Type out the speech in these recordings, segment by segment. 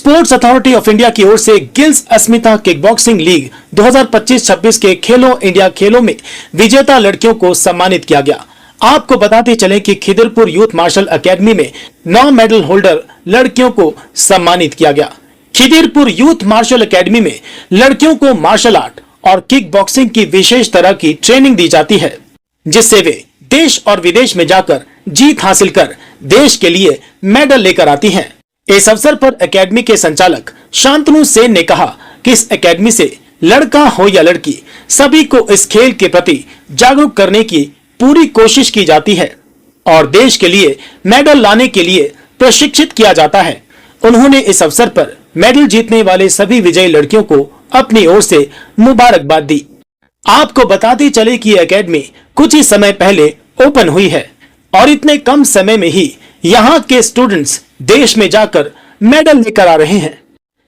Sports authority of India की ओर से gills अस्मिता kick boxing league 2025-26 के खेलो इंडिया खेलों में विजेता लड़कियों को सम्मानित किया गया। आपको बताते चले कि खिदिरपुर यूथ मार्शल एकेडमी में 9 मेडल होल्डर लड़कियों को सम्मानित किया गया। खिदिरपुर यूथ मार्शल एकेडमी में लड़कियों को मार्शल आर्ट और किक बॉक्सिंग की विशेष तरह की ट्रेनिंग दी जाती है, जिससे वे देश और विदेश में जाकर जीत हासिल कर देश के लिए मेडल लेकर आती हैं। इस अवसर पर एकेडमी के संचालक शांतनु सेन ने कहा कि इस एकेडमी से लड़का हो या लड़की, सभी को इस खेल के प्रति जागरूक करने की पूरी कोशिश की जाती है और देश के लिए मेडल लाने के लिए प्रशिक्षित किया जाता है। उन्होंने इस अवसर पर मेडल जीतने वाले सभी विजयी लड़कियों को अपनी ओर से मुबारकबाद दी। आपको बताते चले कि एकेडमी कुछ ही समय पहले ओपन हुई है और इतने कम समय में ही यहाँ के स्टूडेंट्स देश में जाकर मेडल लेकर आ रहे हैं।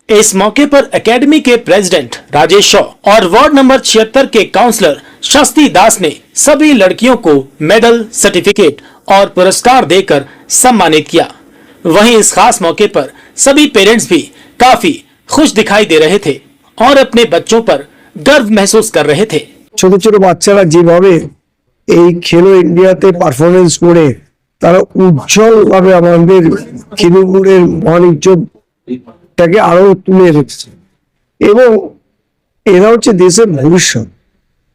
इस मौके पर एकेडमी के प्रेसिडेंट राजेश शॉ और वार्ड नंबर 76 के काउंसलर शास्त्री दास ने सभी लड़कियों को मेडल, सर्टिफिकेट और पुरस्कार देकर सम्मानित किया। वहीं इस खास मौके पर सभी पेरेंट्स भी काफी खुश दिखाई दे रहे थे और अपने बच्चों पर गर्व महसूस कर रहे थे। ছোট ছোট বাচ্চারা যেভাবে এই খেলো ইন্ডিয়াতে পারফরমেন্স করে তারা উজ্জ্বলভাবে আমাদের খিদিরপুরের বাণিজ্যটাকে আরো তুলে রেখেছে এবং এরা হচ্ছে দেশের ভবিষ্যৎ।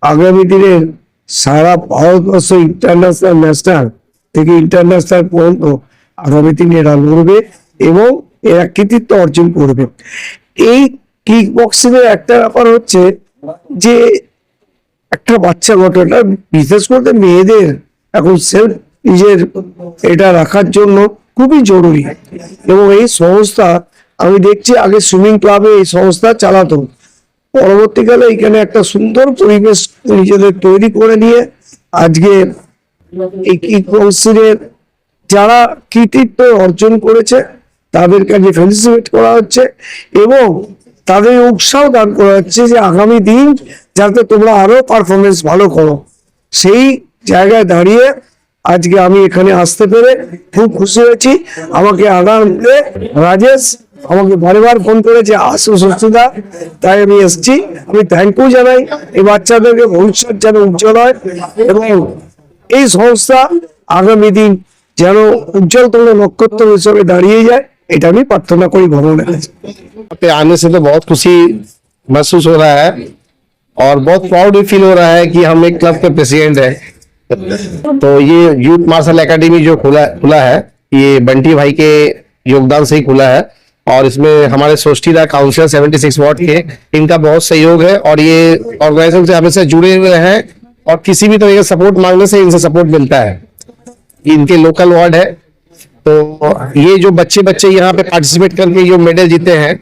আগামী দিনের সারা ভারতবর্ষ ইন্টারন্যাশনাল ন্যাশনাল থেকে ইন্টারন্যাশনাল পর্যন্ত আগামী দিনে এরা লড়বে এবং এরা কৃতিত্ব অর্জন করবে। এই কিক বক্সিং এর একটা ব্যাপার হচ্ছে যে একটা বাচ্চা ঘটনা, বিশেষ করে মেয়েদের এখন সেলফ নিজের এটা রাখার জন্য খুবই জরুরি এবং এই সংস্থা আমি দেখছি আগে সুইমিং ক্লাবে এই সংস্থা চালাতো, পরবর্তীকালে এখানে একটা সুন্দর পরিবেশ নিজেদের তৈরি করে নিয়ে আজকে এই কিক বক্সিং এর যারা কৃতিত্ব অর্জন করেছে তাদের কাছে ফেলিসিটেট করা হচ্ছে এবং তাদের উৎসাহ দান করা হচ্ছে যে আগামী দিন যাতে তোমরা আরো পারফরমেন্স ভালো করো। সেই জায়গায় দাঁড়িয়ে আজকে আমি এখানে আসতে পেরে খুব খুশি হয়েছি। আমাকে আগামীতে রাজেশ আমাকে বারবার ফোন করেছে আসো সস্তিদা, তাই আমি এসেছি। আমি থ্যাংক ইউ জানাই এই বাচ্চাদেরকে, ভবিষ্যৎ যেন উজ্জ্বল হয় এবং এই সংস্থা আগামী দিন যেন উজ্জ্বলতম নক্ষত্র হিসেবে দাঁড়িয়ে যায়, এটা আমি প্রার্থনা করি ভগবানের কাছে। पे आने से तो बहुत खुशी महसूस हो रहा है और बहुत प्राउड भी फील हो रहा है कि हम एक क्लब के प्रेसिडेंट हैं। तो ये यूथ मार्शल एकेडमी जो खुला है ये बंटी भाई के योगदान से ही खुला है और इसमें हमारे सोस्टीदा काउंसिलर 76 वार्ड के इनका बहुत सहयोग है और ये ऑर्गेनाइजेशन से हमेशा जुड़े हुए हैं और किसी भी तरह का सपोर्ट मांगने से इनसे सपोर्ट मिलता है। इनके लोकल वार्ड है, तो ये जो बच्चे यहाँ पे पार्टिसिपेट करके जो मेडल जीते हैं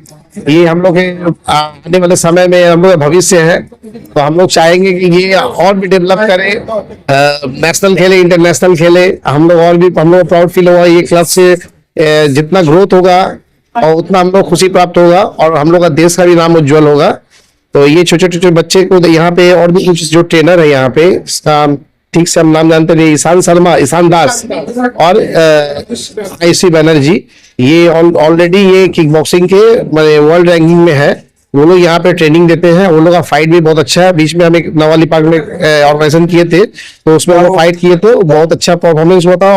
ये हम लोग के आने वाले समय में हम लोग भविष्य है। तो हम लोग चाहेंगे कि ये और भी डेवलप करें, नेशनल खेले, इंटरनेशनल खेले। हम लोग प्राउड फील होगा ये क्लब से जितना ग्रोथ होगा और उतना हम लोग खुशी प्राप्त होगा और हम लोग का देश का भी नाम उज्जवल होगा। तो ये छोटे छोटे बच्चे को यहाँ पे और भी कुछ जो ट्रेनर है यहाँ पे, इसका ठीक से हम नाम जानते नहीं, ईशान दास और आईसी बैनर्जी, ये ऑलरेडी ये किक बॉक्सिंग के वर्ल्ड रैंकिंग में है। वो लोग यहाँ पे ट्रेनिंग देते हैं, वो लोग का फाइट भी बहुत अच्छा है। बीच में हम एक नवाली पार्क में ऑर्गेनाइजेशन किए थे तो उसमें वो फाइट किए तो बहुत अच्छा परफॉर्मेंस हुआ था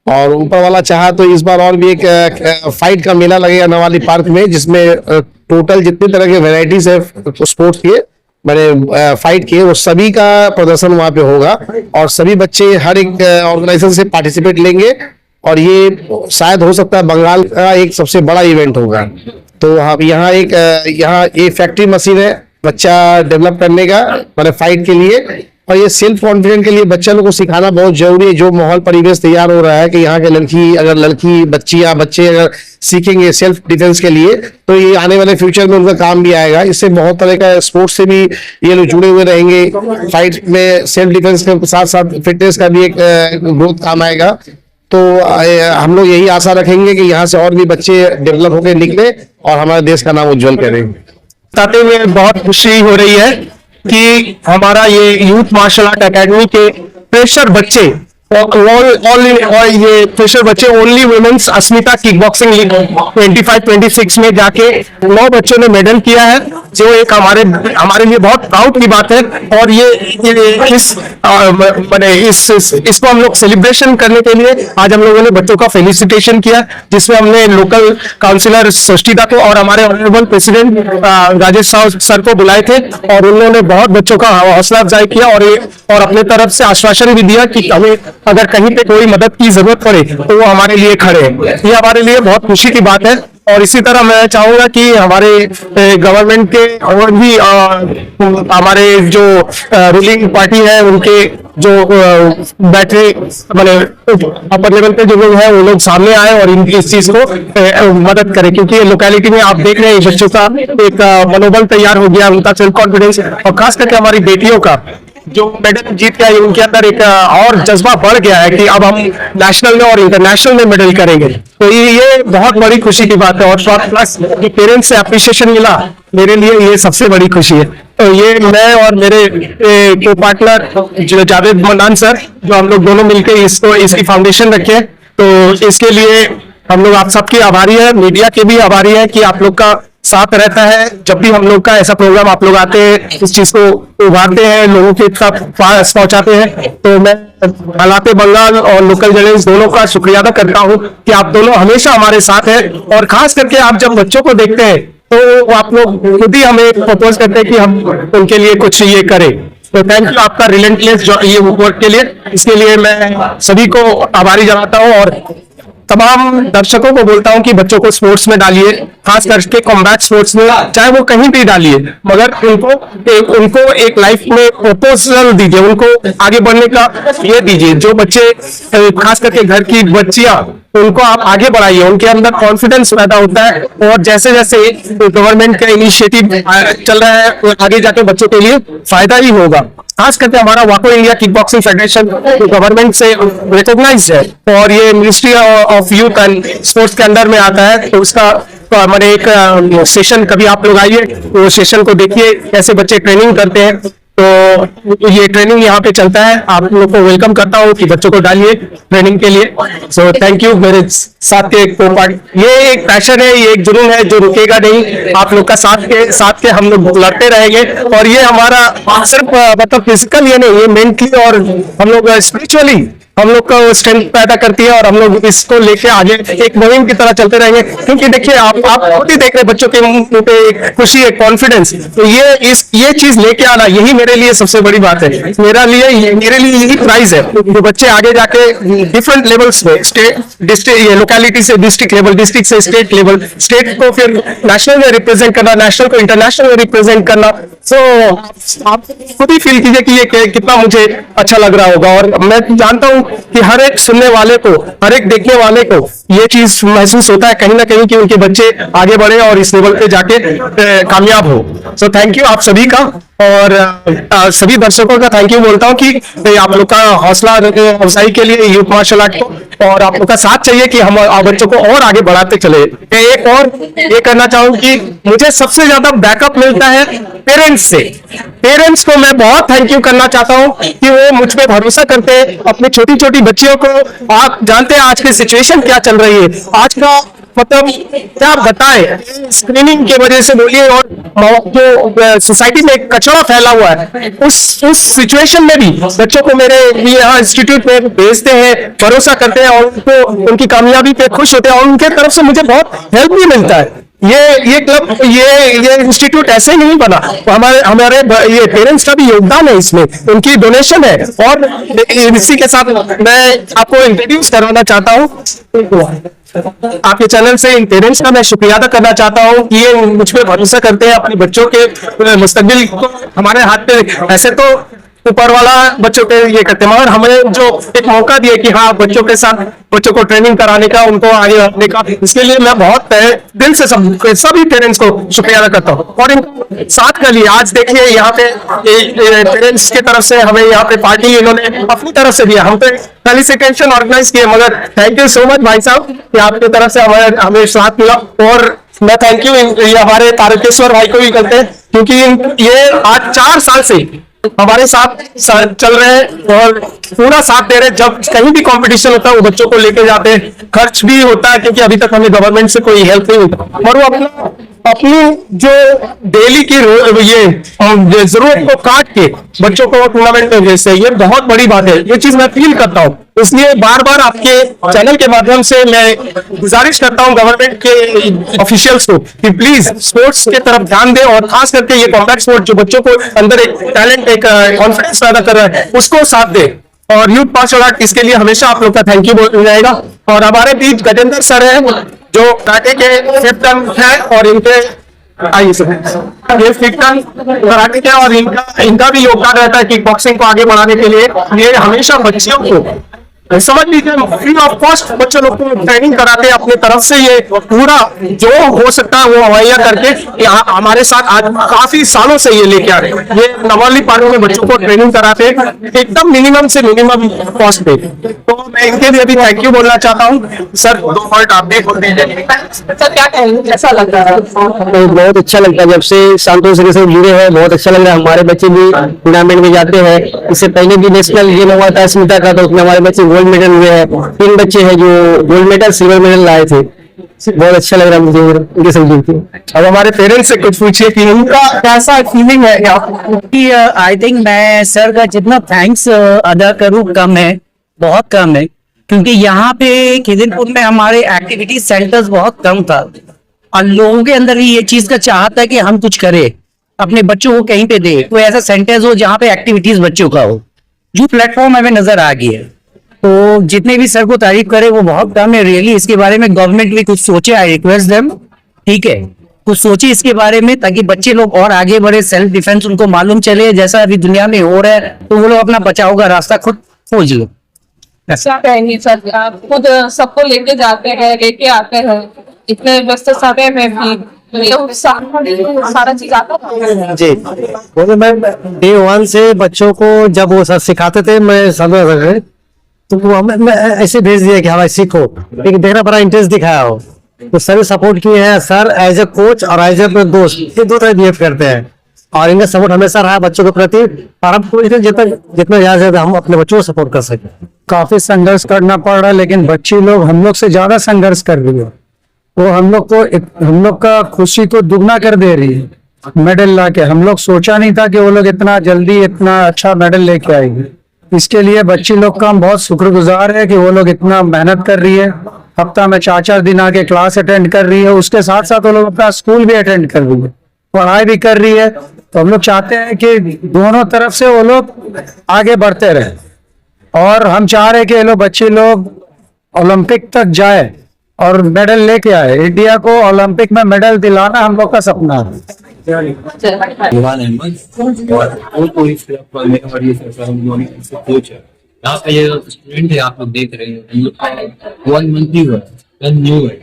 और ऊपर वाला चाहा तो इस बार और भी एक फाइट का मेला लगेगा नवाली पार्क में, जिसमें टोटल जितने तरह के वेराइटीज है स्पोर्ट्स के मैंने फाइट किए वो सभी का प्रदर्शन वहां पे होगा और सभी बच्चे हर एक ऑर्गेनाइजेशन से पार्टिसिपेट लेंगे और ये शायद हो सकता है बंगाल का एक सबसे बड़ा इवेंट होगा। तो यहाँ ये फैक्ट्री मशीन है बच्चा डेवलप करने का मतलब फाइट के लिए और ये सेल्फ कॉन्फिडेंस के लिए बच्चा लोग को सिखाना बहुत जरूरी है। जो माहौल परिवेश तैयार हो रहा है कि यहाँ के बच्चे अगर सीखेंगे सेल्फ डिफेंस के लिए तो ये आने वाले फ्यूचर में उनका काम भी आएगा। इससे बहुत तरह का स्पोर्ट्स से भी ये लोग जुड़े हुए रहेंगे। फाइट में सेल्फ डिफेंस के साथ साथ फिटनेस का भी एक ग्रोथ काम आएगा। तो हम लोग यही आशा रखेंगे कि यहाँ से और भी बच्चे डेवलप होकर निकले और हमारे देश का नाम उज्जवल करें। बताते हुए बहुत खुशी हो रही है कि हमारा ये यूथ मार्शल आर्ट एकेडमी के फ्रेशर बच्चे और ये फ्रेशर बच्चे ओनली वुमेन्स अस्मिता किक बॉक्सिंग लीग 25-26 में जाके 9 बच्चों ने मेडल किया है, जो एक हमारे लिए बहुत प्राउड की बात है। और ये इसको हम लोग सेलिब्रेशन करने के लिए आज हम लोगों ने बच्चों का फेलिसिटेशन किया, जिसमें हमने लोकल काउंसिलर सृष्टिता को और हमारे honourable president Rajesh Sahu sir को बुलाए थे, और उन्होंने बहुत बच्चों का हौसला अफजाई किया और अपने तरफ से आश्वासन भी दिया कि हमें अगर कहीं पे कोई मदद की जरूरत पड़े तो वो हमारे लिए खड़े हैं। ये हमारे लिए बहुत खुशी की बात है। और इसी तरह मैं चाहूंगा कि हमारे गवर्नमेंट के और भी हमारे जो रूलिंग पार्टी है उनके जो बैठे मतलब अपर लेवल पे जो लोग हैं वो लोग सामने आए और इनकी इस चीज को मदद करें, क्योंकि लोकेलिटी में आप देख रहे हैं बच्चों का एक मनोबल तैयार हो गया, उनका सेल्फ कॉन्फिडेंस, और खास करके हमारी बेटियों का जो मेडल जीत के आई उनके अंदर एक और जज्बा बढ़ गया है कि अब हम नेशनल में और इंटरनेशनल में मेडल करेंगे। तो ये बहुत बड़ी खुशी की बात है। और प्लस पेरेंट्स से अप्रिशिएशन मिला, मेरे लिए ये सबसे बड़ी खुशी है। तो ये मैं और मेरे को पार्टनर जो जावेद मन्नान सर, जो हम लोग दोनों मिलकर इसकी फाउंडेशन रखे, तो इसके लिए हम लोग आप सबके आभारी है, मीडिया के भी आभारी है कि आप लोग का साथ रहता है। जब भी हम लोग का ऐसा प्रोग्राम आप लोग आते हैं, इस चीज को उभारते हैं, लोगों के तक पास पहुंचाते हैं, तो मैं हालाते बंगाल और लोकल जर्नलिस्ट दोनों का शुक्रिया अदा करता हूं कि आप दोनों हमेशा हमारे साथ हैं। और खास करके आप जब बच्चों को देखते हैं तो आप लोग खुद ही हमें प्रपोज करते हैं कि हम उनके लिए कुछ ये करें। तो थैंक यू आपका रिलेंटलेस ये वर्क के लिए। इसके लिए मैं सभी को आभारी जनाता हूँ और तमाम दर्शकों को बोलता हूं कि बच्चों को स्पोर्ट्स में डालिए, खास करके कॉम्बैट स्पोर्ट्स में, चाहे वो कहीं भी डालिए, मगर उनको एक लाइफ में प्रपोजल दीजिए, उनको आगे बढ़ने का ये दीजिए। जो बच्चे खास करके घर की बच्चियां, उनको आप आगे बढ़ाइए, उनके अंदर कॉन्फिडेंस पैदा होता है। और जैसे जैसे गवर्नमेंट का इनिशिएटिव चल रहा है, आगे जाके बच्चों के लिए फायदा ही होगा। खास करके हमारा वाको India kick boxing federation government से रिकॉग्नाइज्ड है और ये ministry of youth and sports के अंडर में आता है। तो उसका मैंने एक सेशन, कभी आप लोग आइए वो सेशन को देखिए, कैसे बच्चे ट्रेनिंग करते हैं। तो ये ट्रेनिंग यहाँ पे चलता है। आप लोग को वेलकम करता हूँ कि बच्चों को डालिए ट्रेनिंग के लिए। सो थैंक यू मेरे साथ के को-पार्ट। ये एक पैशन है, ये एक जुनून है जो रुकेगा नहीं। आप लोग का साथ के हम लोग लड़ते रहेंगे। और ये हमारा सिर्फ मतलब फिजिकल ये नहीं, ये मेंटली और हम लोग स्पिरिचुअली हम लोग का स्ट्रेंथ पैदा करती है। और हम लोग इसको लेके आगे एक मुहिम की तरह चलते रहेंगे, क्योंकि देखिए आप खुद ही देख रहे बच्चों के मुंह पे एक खुशी, एक कॉन्फिडेंस। तो ये चीज लेके आना, यही मेरे लिए सबसे बड़ी बात है। मेरे लिए यही प्राइज है। जो बच्चे आगे जाके डिफरेंट लेवल्स में, स्टेट डिस्ट्रिक्ट, लोकेलिटी से डिस्ट्रिक्ट लेवल, डिस्ट्रिक्ट से स्टेट लेवल, स्टेट को फिर नेशनल में रिप्रेजेंट करना, नेशनल को इंटरनेशनल में रिप्रेजेंट करना। सो आप खुद ही फील कीजिए कि ये कितना मुझे अच्छा लग रहा होगा। और मैं जानता हूं कि हर एक सुनने वाले को, हर एक देखने वाले को ये चीज महसूस होता है कहीं ना कहीं कि उनके बच्चे आगे बढ़े और इस लेवल पे जाके कामयाब हो। सो थैंक यू आप सभी का। और सभी दर्शकों का थैंक यू बोलता हूँ कि आप लोग का हौसला अफजाई के लिए यूथ मार्शल आर्ट को, और आप लोग का साथ चाहिए कि हम बच्चों को और आगे बढ़ाते चले। एक और ये करना चाहूँ कि मुझे सबसे ज्यादा बैकअप मिलता है पेरेंट्स से। पेरेंट्स को मैं बहुत थैंक यू करना चाहता हूँ कि वो मुझ पे भरोसा करते हैं। अपनी छोटी छोटी बच्चियों को, आप जानते हैं आज की सिचुएशन क्या चल रही है, आज का मतलब क्या बताएं, स्क्रीनिंग की वजह से बोलिए, और जो सोसाइटी में कचरा फैला हुआ है, उस सिचुएशन में भी बच्चों को मेरे यहाँ इंस्टीट्यूट में भेजते हैं, भरोसा करते हैं और उनको उनकी कामयाबी पे खुश होते हैं। और उनके तरफ से मुझे बहुत हेल्प भी मिलता है। ये क्लब, ये इंस्टीट्यूट ऐसे नहीं बना, हमारे ये पेरेंट्स का भी योगदान है इसमें, उनकी डोनेशन है। और इसी के साथ मैं आपको इंट्रोड्यूस करवाना चाहता हूँ, आपके चैनल से इन पेरेंट्स का मैं शुक्रिया अदा करना चाहता हूँ कि ये मुझ पे भरोसा करते हैं, अपने बच्चों के मुस्तकबिल को हमारे हाथ पे, ऐसे तो ऊपर वाला बच्चों के ये करते हैं, मगर हमें जो एक मौका दिया कि हाँ बच्चों के साथ बच्चों को ट्रेनिंग कराने का, उनको आगे बढ़ने का, इसके लिए मैं बहुत दिल से सभी पेरेंट्स को शुक्रिया अदा करता हूँ। और इन साथ के लिए आज देखिए यहाँ पे पेरेंट्स की तरफ से हमें यहाँ पे पार्टी इन्होंने अपनी तरफ से दिया, हम तो फेलिसिटेशन ऑर्गेनाइज किए, मगर थैंक यू सो मच भाई साहब कि आपकी तरफ से हमें साथ मिला। और मैं थैंक यू ये हमारे तारकेश्वर भाई को भी करते हैं, क्योंकि ये आज 4 साल से हमारे साथ चल रहे हैं और पूरा साथ दे रहे हैं। जब कहीं भी कंपटीशन होता है वो बच्चों को लेके जाते हैं। खर्च भी होता है क्योंकि अभी तक हमें गवर्नमेंट से कोई हेल्प नहीं होता, और वो अपनी जो डेली की ये जरूरत को काट के बच्चों को टूर्नामेंट में भेजते हैं। ये बहुत बड़ी बात है, ये चीज मैं फील करता हूँ। इसलिए बार बार आपके चैनल के माध्यम से मैं गुजारिश करता हूँ गवर्नमेंट के ऑफिशियल्स को कि प्लीज स्पोर्ट्स के तरफ ध्यान दें, और खास करके ये कॉम्बैट स्पोर्ट जो बच्चों को अंदर एक टैलेंट, एक कॉन्फिडेंस पैदा कर रहा है, उसको साथ दें। और यूथ मार्शल आर्ट इसके लिए हमेशा आप लोग का थैंक यू बोल जाएगा। और हमारे बीच गजेंद्र सर है जो कराटे के कैप्टन है, और इनके आइए सर, ये फिटन कराटे के, और इनका भी योगदान रहता है किक बॉक्सिंग को आगे बढ़ाने के लिए। ये हमेशा बच्चियों को समझ लीजिए फ्री ऑफ कॉस्ट बच्चों लोग को ट्रेनिंग कराते हैं अपनी तरफ से। ये पूरा जो हो सकता है वो मुहैया करके हमारे साथ आज काफी सालों से ये लेके आ रहे हैं। ये नवली पार्क में बच्चों को ट्रेनिंग कराते हैं एकदम मिनिमम से मिनिमम कॉस्ट पे। तो मैं इनके लिए भी थैंक यू बोलना चाहता हूँ। सर 2 मिनट आप भी बोल दीजिए। सर क्या कहेंगे, कैसा लग रहा है? बहुत अच्छा लगता है जब से संतोष के साथ जुड़े हैं, बहुत अच्छा लग रहा है। हमारे बच्चे भी टूर्नामेंट में जाते हैं। इससे पहले भी नेशनल गेम हुआ था स्मिता का, तो उसमें हमारे बच्चे गोल्ड मेडल हुए हैं। 3 बच्चे हैं जो गोल्ड मेडल, सिल्वर मेडल लाए थे। बहुत अच्छा लग रहा है मुझे उनके साथ जुड़के। अब हमारे पेरेंट्स से कुछ पूछिए कि उनका कैसा फीलिंग है। आई थिंक मैं सर का जितना थैंक्स अदा करूं कम है, बहुत कम है, क्योंकि यहाँ पे खिदिरपुर में हमारे एक्टिविटी सेंटर्स बहुत कम था, और लोगों के अंदर भी ये चीज का चाहता है कि हम कुछ करें, अपने बच्चों को कहीं पे दे, कोई ऐसा सेंटर्स हो जहाँ पे एक्टिविटीज बच्चों का हो। जो प्लेटफॉर्म हमें नजर आ गई है, तो जितने भी सर को तारीफ करे वो बहुत कम है रियली। इसके बारे में गवर्नमेंट भी कुछ सोचे, आई रिक्वेस्ट देम, ठीक है, कुछ सोचे इसके बारे में, ताकि बच्चे लोग और आगे बढ़े, सेल्फ डिफेंस उनको मालूम चले, जैसा अभी दुनिया में हो रहा है, तो वो लोग अपना बचाव का रास्ता खुद खोज लो। क्या कहेंगे सर, आप खुद सबको लेके जाते हैं, लेके आते हैं, इतने व्यस्त समय में भी सारा चीज आता है। जी, बोले मैं डे 1 से बच्चों को जब वो सिखाते थे, मैं समझ रहे तो वो मैं ऐसे भेज दिया कि हमारे सीखो, लेकिन देखना बड़ा इंटरेस्ट दिखाया हो, तो सभी सपोर्ट किए हैं। सर एज ए कोच और एज ए दोस्त, ये 2 तरह बिहेव करते हैं, और इनका सपोर्ट हमेशा रहा बच्चों के प्रति। और हम कोशिश जितना ज्यादा हम अपने बच्चों को सपोर्ट कर सके। काफी संघर्ष करना पड़ रहा है, लेकिन बच्ची लोग हम लोग से ज्यादा संघर्ष कर रही है। वो हम लोग का खुशी को दुगना कर दे रही है मेडल ला के। हम लोग सोचा नहीं था कि वो लोग इतना जल्दी इतना अच्छा मेडल लेके आएगी। इसके लिए बच्ची लोग का हम बहुत शुक्रगुजार है कि वो लोग इतना मेहनत कर रही है। हफ्ता में 4-4 दिन आके क्लास अटेंड कर रही है, उसके साथ साथ वो लोग अपना स्कूल भी अटेंड कर रही है, पढ़ाई भी कर रही है। तो हम लोग चाहते हैं कि दोनों तरफ से वो लोग आगे बढ़ते रहे, और हम चाह रहे हैं कि ये लोग बच्चे लोग ओलंपिक तक जाए और मेडल लेके आए। इंडिया को ओलंपिक में मेडल दिलाना हम लोग का सपना है। इरफान अहमद और पुलिस क्लब में और ये सर कोच है। यहाँ पे ये स्टूडेंट है, आप लोग देख रहे हैं 1 मंथ ही हुआ है, न्यू है।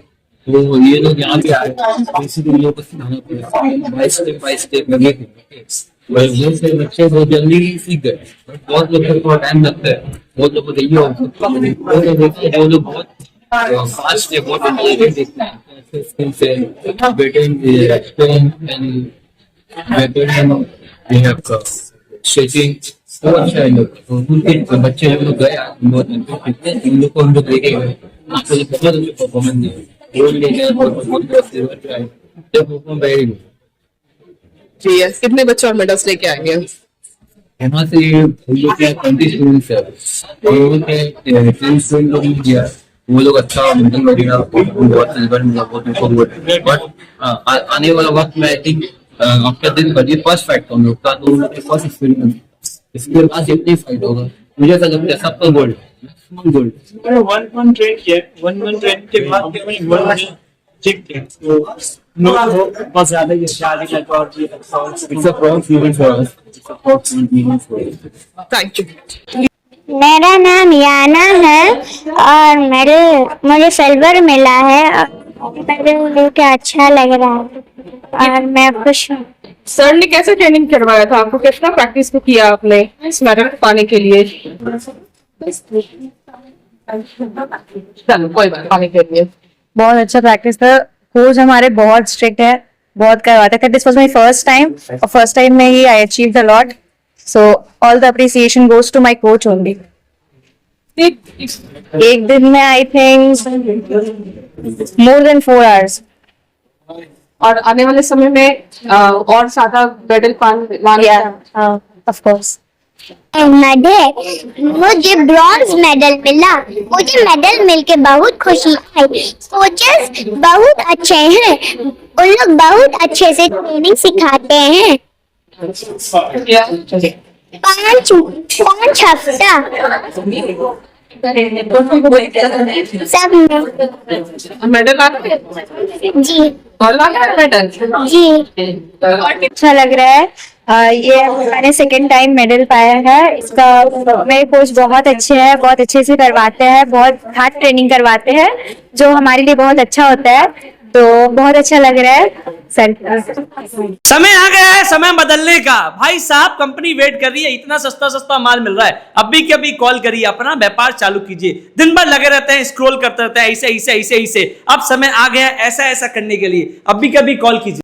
तो ये लोग यहाँ पे आए, बेसिकली लोग को सिखाना पड़ेगा, स्टेप बाय स्टेप लगे थे। बच्चे बहुत जल्दी सीख गए, बहुत लोग को टाइम लगता है, बहुत लोग को देखिए वो लोग बहुत फास्ट है, बहुत इंटेलिजेंट देखते हैं। स्ट्रेचिंग तो अच्छा है। उनके बच्चे जब लोग गए बहुत इन लोग को हम लोग लेके गए, बहुत अच्छे परफॉर्मेंस दिए, वेरी गुड। कितने बच्चे और मेडल्स लेके आएंगे? यहाँ से 20 स्टूडेंट्स है, और 10 स्टूडेंट लोग किया, वो लोग अच्छा मेडल वगैरह बहुत सिल्वर मिला, बहुत बट आने वाला वक्त में आई थिंक आफ्टर दिन पर ये फर्स्ट फाइट हम लोग का, तो उन लोग के फर्स्ट एक्सपीरियंस, इसके बाद जितनी फाइट होगा मुझे ऐसा लगता है सबका gold, maximum gold. 1 month train किया, 1 मंथ ट्रेन के बाद गोल्ड ठीक है, तो बहुत ज्यादा ये शादी का और ये it's a proud feeling for us, it's a proud feeling for us. Thank you. मेरा नाम याना है और मुझे सिल्वर मिला है और मेरे लेके अच्छा लग रहा है और मैं खुश हूँ। सर ने कैसे ट्रेनिंग करवाया था आपको, कितना प्रैक्टिस को किया आपने इस मेडल पाने के लिए? चलो कोई बात, पाने के लिए बहुत अच्छा प्रैक्टिस था। कोच हमारे बहुत स्ट्रिक्ट है, बहुत करवाते थे। This was my first time, और फर्स्ट टाइम में ही I achieved a lot. So all the appreciation goes to my coach only. एक दिन में I think more than 4 hours. और आने वाले समय में और ज्यादा मेडल Yeah, of course. मुझे ब्रॉन्ज मेडल मिला। मुझे मेडल मिलके बहुत खुशी आई। कोचेस बहुत अच्छे हैं, उन लोग बहुत अच्छे से ट्रेनिंग सिखाते हैं। 5 हफ्ता सब मेडल आ गए जी और आ गया मेडल जी अच्छा लग रहा है। ये मैंने सेकंड टाइम मेडल पाया है। इसका मेरे कोच बहुत अच्छे हैं, बहुत अच्छे से करवाते हैं, बहुत हार्ड ट्रेनिंग करवाते हैं जो हमारे लिए बहुत अच्छा होता है, तो बहुत अच्छा लग रहा है सर। समय आ गया है समय बदलने का। भाई साहब कंपनी वेट कर रही है, इतना सस्ता सस्ता माल मिल रहा है, अभी के अभी कॉल करिए, अपना व्यापार चालू कीजिए। दिन भर लगे रहते हैं, स्क्रॉल करते रहते हैं, ऐसे ऐसे ऐसे ऐसे। अब समय आ गया ऐसा ऐसा करने के लिए, अभी के अभी कॉल कीजिए।